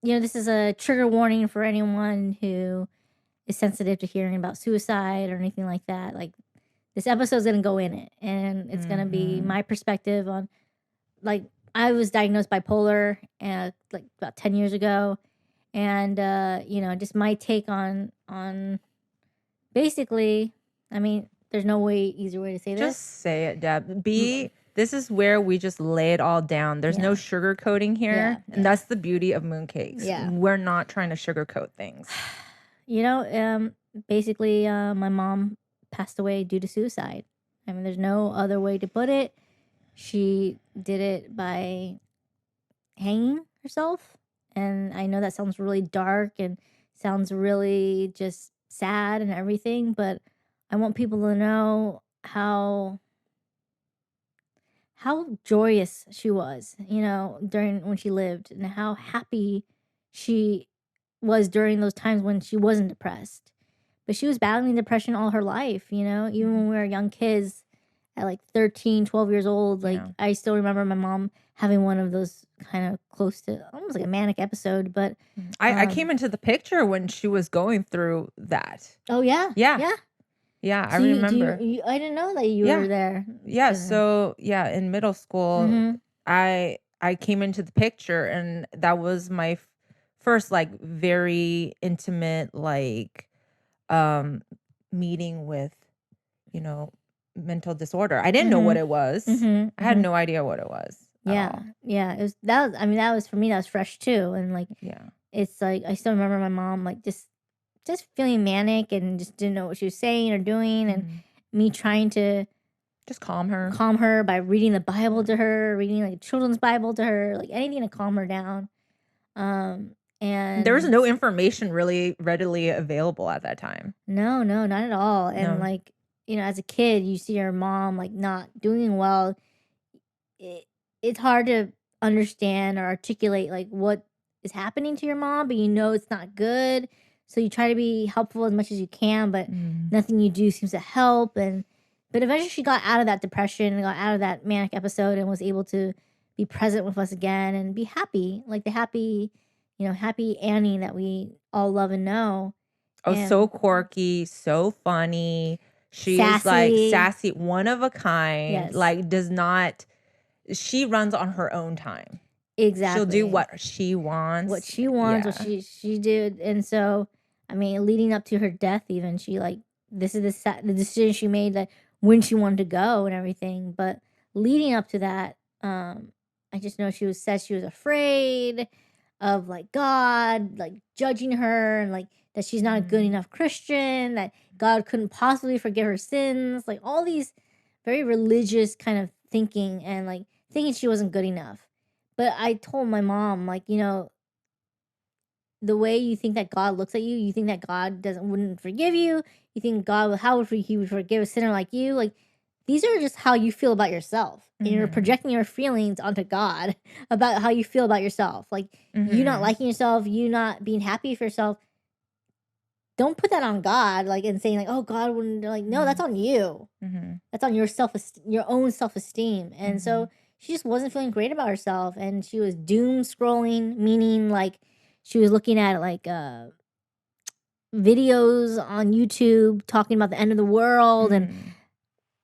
this is a trigger warning for anyone who is sensitive to hearing about suicide or anything like that. Like, this episode's gonna go in it, and it's gonna be Mm-hmm. my perspective on, like, I was diagnosed bipolar, like about 10 years ago, and just my take on basically, I mean, there's no way easier way to say Just this. say it, Deb. Mm, This is where we just lay it all down. There's no Yeah, sugarcoating yeah, here. And yeah, that's the beauty of mooncakes. yeah. We're not trying to sugarcoat things. You know, basically, my mom passed away due to suicide. I mean, there's no other way to put it. She did it by hanging herself. And I know that sounds really dark and sounds really just sad and everything, but I want people to know how joyous she was, during when she lived, and how happy she was during those times when she wasn't depressed. But she was battling depression all her life, even when we were young kids at like 13, 12 years old. Like, Yeah. I still remember my mom having one of those kind of close to almost like a manic episode. But I came into the picture when she was going through that. oh yeah, Yeah. yeah. Yeah, I So remember. I didn't know that you Yeah. were there. Yeah, so yeah, in middle school, Mm-hmm. I came into the picture, and that was my first like very intimate like um meeting with, you know, mental disorder. I didn't know what Mm-hmm. it was. Mm-hmm. I had Mm-hmm. no idea what it was at Yeah, all. yeah. That was for me. That was fresh too, and like, Yeah. it's like I still remember my mom like just feeling manic and just didn't know what she was saying or doing, and Mhm. me trying to Just calm her. calm her by reading the Yeah. Bible to her, reading like children's Bible to her, like anything to calm her down. Um, There was and no information really readily available at that time. no, no, not at all. And No. like, as a kid, you see your mom like not doing well. It, it's hard to understand or articulate like what is happening to your mom, but it's not good. So you try to be helpful as much as you can, but Mm. nothing you do seems to help. But eventually she got out of that depression and got out of that manic episode and was able to be present with us again and be happy, like the happy Annie that we all love and know. Oh, so And quirky, so funny. She is like sassy. sassy, one of a kind, Yes, like does not she runs on her own time. She'll do exactly. what she What wants. she wants, what Yeah. she did. And so, I mean, leading up to her death, even she like this is the decision she made, that when she wanted to go and everything. But leading up to that, I just know said she was afraid of like God, like judging her, and like that she's not a good Mhm. enough Christian, that God couldn't possibly forgive her sins, like all these very religious kind of thinking, and like thinking she wasn't good enough. But I told my mom, like, the way you think that God looks at you, you think that God wouldn't forgive you. You think how would he would forgive a sinner like you? Like, these are just how you feel about yourself, and you're Mhm. projecting your feelings onto God about how you feel about yourself. Like, you not Mhm. liking yourself, you not being happy for yourself. Don't put that on God, like, and saying like, "Oh, God wouldn't," like. No, that's Mhm. on you. Mhm. That's on your own self esteem. And so Mhm. she just wasn't feeling great about herself, and she was doom scrolling, meaning like she was looking at like videos on YouTube talking about the end of the world and Mhm.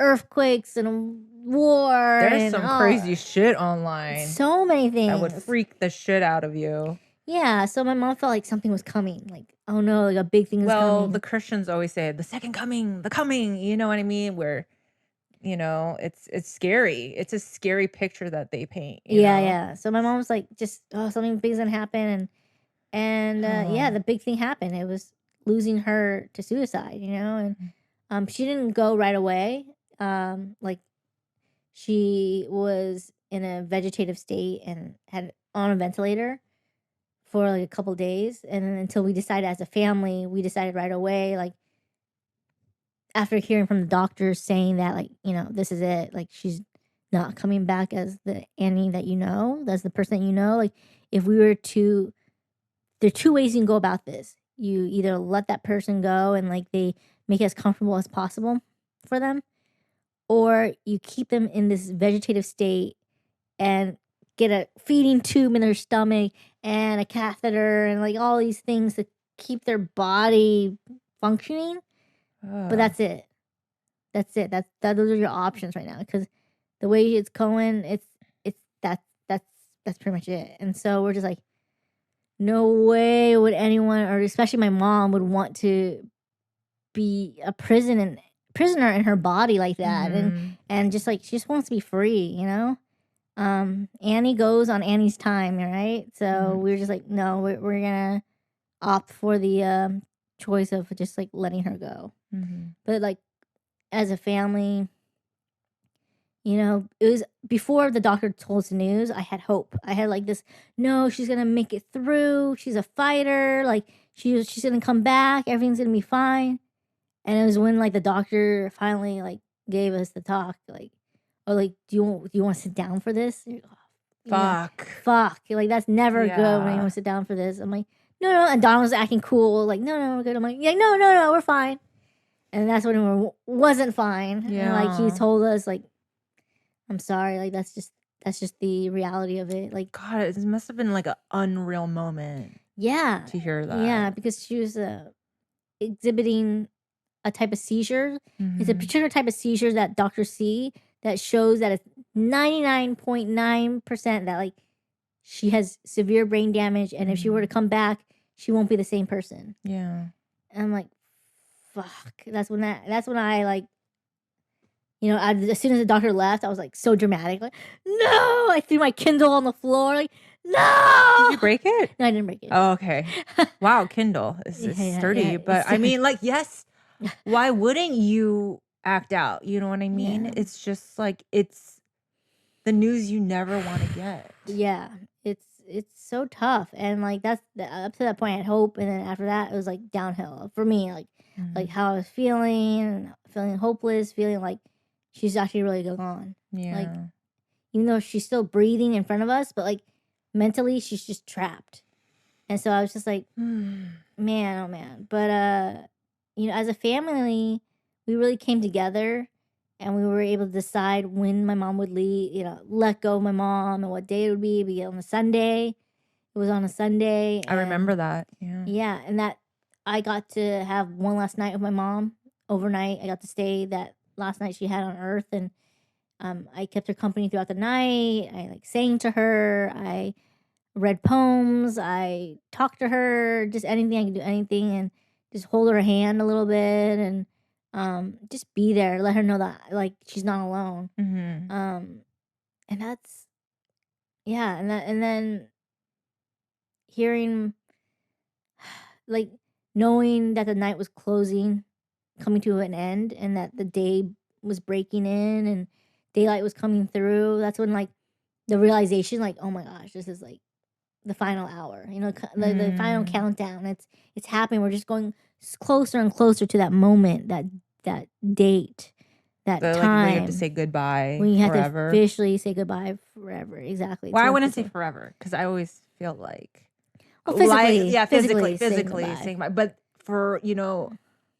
earthquakes and war There's and some crazy shit online so many that would things. freak the shit out of you. Yeah, so my mom felt like something was coming. Like, oh no, like a big thing is Well, the coming. Christians always say the second coming, the coming, you know what I mean? Where, it's scary. It's a scary picture that they paint, you Yeah, know? yeah. So my mom was like, just, oh, something big's gonna happen, and yeah, Oh. the big thing happened. It was losing her to suicide, and she didn't go right away. Like, she was in a vegetative state and had on a ventilator for like a couple days, and then until we decided as a family, we decided right away, like after hearing from the doctors saying that, like, this is it, like she's not coming back as the Annie that that's the person that like, if we were to there are two ways you can go about this. You either let that person go and like they make it as comfortable as possible for them, or you keep them in this vegetative state and get a feeding tube in their stomach and a catheter and like all these things to keep their body functioning. But that's it. That's it. Those are your options right now, because the way it's going, it's that's pretty much it. And so we're just like, no way would anyone, or especially my mom, would want to be a prisoner in her body like that. And just like, she just wants to be free, you know. Annie goes on Annie's time, right? So we were just like, no, we're gonna opt for the choice of just like letting her go. But like, as a family, you know, it was before the doctor told us the news, I had hope. I had like this, no, she's gonna make it through. She's a fighter. Like, she's gonna come back. Everything's gonna be fine. And it was when like the doctor finally like gave us the talk, like, oh, like, do you want to sit down for this? Fuck. Like, that's never good when you want to sit down for this. I'm like, no. And Don was acting cool, like, no, we're good. I'm like, yeah, no, we're fine. And that's when it wasn't fine. Yeah. And like, he told us, like, I'm sorry, like, that's just the reality of it. Like, God, it must have been like an unreal moment. Yeah. To hear that. Yeah, because she was exhibiting a type of seizure. It's a particular type of seizure that doctors see that shows that it's 99.9% that like she has severe brain damage, and if she were to come back, she won't be the same person. Yeah. And I'm like, fuck. That's when I like, you know, as soon as the doctor left, I was like so dramatic, like, no! I threw my Kindle on the floor, like, no! Did you break it? No, I didn't break it. Oh, okay. Wow, Kindle is sturdy. Yeah, but I mean, like, yes, why wouldn't you act out? You know what I mean? Yeah. It's just like, it's the news you never want to get. Yeah, it's so tough, and like that's up to that point I had hope, and then after that it was like downhill for me, like how I was feeling hopeless, feeling like she's actually really gone. Yeah. Like, even though she's still breathing in front of us, but like mentally she's just trapped. And so I was just like, man, oh man. But you know, as a family, we really came together, and we were able to decide when my mom would leave, you know, let go of my mom, and what day it would be on a Sunday. It was on a Sunday. I remember that. Yeah. Yeah, and that I got to have one last night with my mom overnight. I got to stay that last night she had on Earth, and I kept her company throughout the night. I like sang to her. I read poems. I talked to her. Just anything I could do, anything, and just hold her hand a little bit, and just be there. Let her know that like she's not alone. And that's and then hearing, like, knowing that the night was coming to an end, and that the day was breaking in and daylight was coming through. That's when like the realization, like, oh my gosh, this is like the final hour, you know, the final countdown. It's happening. We're just going closer and closer to that moment, that date, that time. Like, when you have to say goodbye when you forever. have to officially say goodbye forever. Exactly. Well, I wouldn't say forever, because I always feel like, well, physically, physically saying saying goodbye. But for, you know,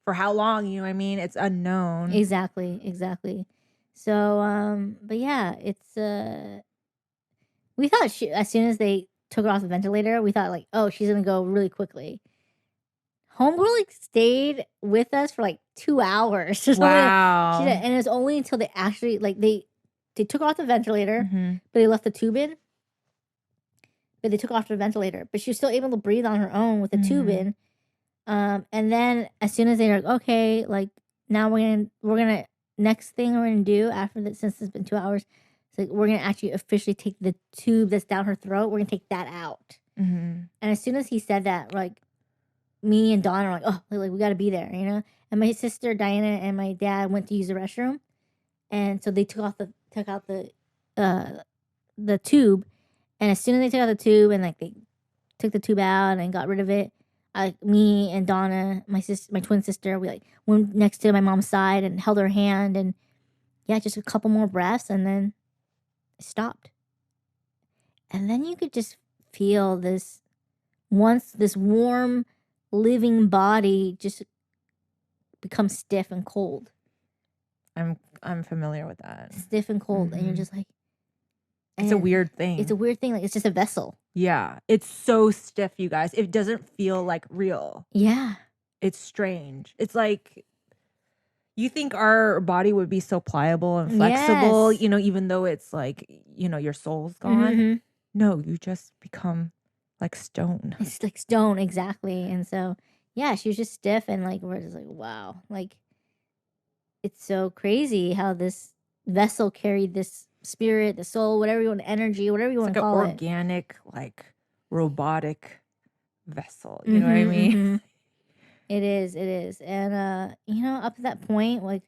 for how long, you know what I mean? It's unknown. Exactly. So, but yeah, it's we thought as soon as they took her off the ventilator, we thought like, oh, she's gonna go really quickly. Homegirl like stayed with us for like 2 hours. Wow. And it was only until they actually like they took her off the ventilator, but they left the tube in. But they took her off the ventilator, but she was still able to breathe on her own with the tube in. And then as soon as they're like, okay, like now we're gonna next thing we're gonna do after that, since it's been 2 hours, it's like we're gonna actually officially take the tube that's down her throat. We're gonna take that out. And as soon as he said that, like, me and Dawn are like, oh, like we gotta be there, you know. And my sister Diana and my dad went to use the restroom, and so they took out the tube. And as soon as they took out the tube and like they took the tube out and got rid of it, me and Donna, my twin sister, we like went next to my mom's side and held her hand, and yeah, just a couple more breaths, and then it stopped. And then you could just feel this warm, living body just become stiff and cold. I'm familiar with that. Stiff and cold, and you're just like, it's a weird thing. It's a weird thing. Like, it's just a vessel. Yeah, it's so stiff, you guys. It doesn't feel like real. Yeah. It's strange. It's like you think our body would be so pliable and flexible, Yes. even though it's like, your soul's gone. Mhm. No, you just become like stone. It's like stone, exactly. And so, yeah, she was just stiff, and like we're just like, wow, like it's so crazy how this vessel carried this spirit, the soul, whatever you want, energy, whatever you It's want like to an call it. organic, like robotic vessel. You know what I Mhm. mean? Mhm. It is. It is. And up to that point, like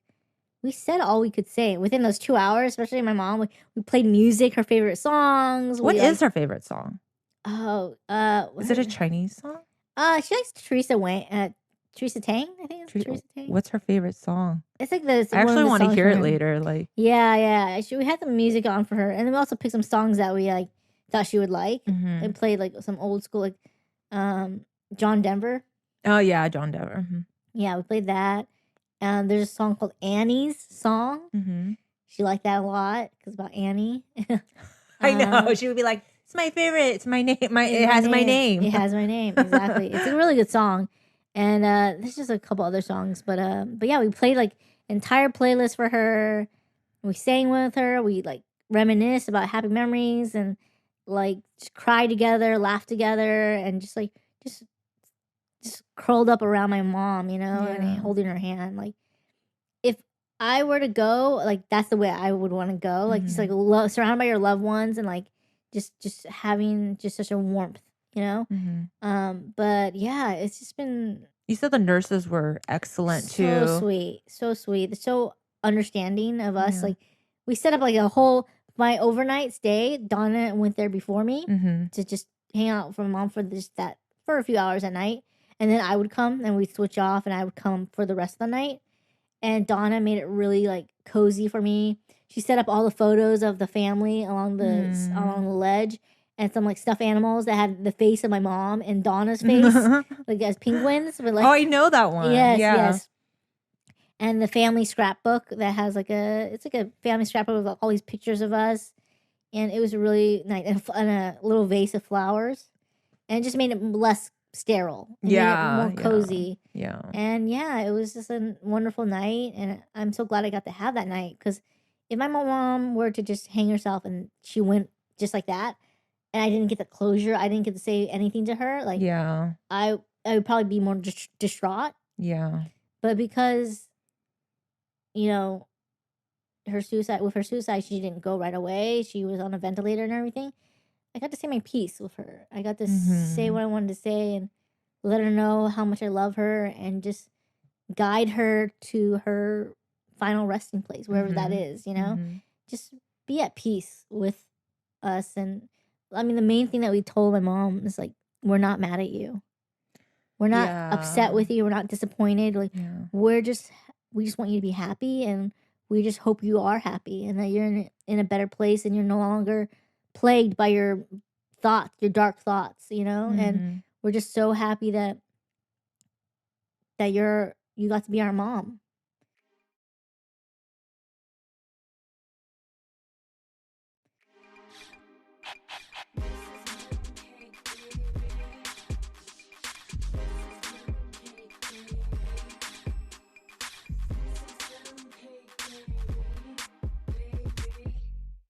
we said all we could say within those 2 hours. Especially my mom, we played music, her favorite songs. What We is like, her favorite song? oh, Is it a Chinese song? she likes Teresa Wayne, Teresa Tang. I think it's Tre- Teresa Tang. What's her favorite song? It's like this I one of actually the want to songs hear for it her. later. Like, Yeah, yeah. We had the music on for her, and then we also picked some songs that we like thought she would like, hmm and played like some old school like um John Denver. oh yeah, John Denver. Yeah, we played that. There's a song called Annie's Song. Mm-hmm. She liked that a lot because about Annie. I know. um, She would be like, "It's my favorite. It's my name. it's It my has my name. name." It has my name. Exactly. It's a really good song. And there's just a couple other songs, but yeah, we played like entire playlist for her. We sang with her. We like reminisce about happy memories and like just cry together, laugh together, and just just curled up around my mom, and Yeah. holding her hand. Like if I were to go, like that's the way I would want to go. Like just like hmm surrounded by your loved ones and like just having just such a warmth, you know. hmm But yeah, it's just been You said the nurses were excellent so too. sweet, so sweet. They're so understanding of us. Yeah. Like we set up like a whole my overnight stay. Donna went there before me hmm to just hang out for my mom for that for a few hours at night, and then I would come and we'd switch off, and I would come for the rest of the night. And Donna made it really like cozy for me. She set up all the photos of the family along the ledge, and some like stuffed animals that had the face of my mom and Donna's face, oh, like as penguins. But like, I know that one. yes, Yeah. yes. And the family scrapbook that has it's like a family scrapbook with all these pictures of us, and it was really nice, and a little vase of flowers, and it just made it less sterile. It made it Yeah. more Yeah. cozy. Yeah. And yeah, it was just a wonderful night, and I'm so glad I got to have that night because if my mom were to just hang herself and she went just like that, and I didn't get the closure, I didn't get to say anything to her, like Yeah. I would probably be more distraught. Yeah. But because you know her suicide, she didn't go right away. She was on a ventilator and everything. I got to say my piece with her. I got to say hmm what I wanted to say and let her know how much I love her and just guide her to her final resting place, wherever that hmm is. hmm Just be at peace with us. And I mean, the main thing that we told my mom is like, we're not mad at you. We're not upset Yeah. with you. We're not disappointed. Like, Yeah. we're just, we just want you to be happy. And we just hope you are happy and that you're in a better place and you're no longer plagued by your thoughts, your dark thoughts. And hmm we're just so happy that you got to be our mom.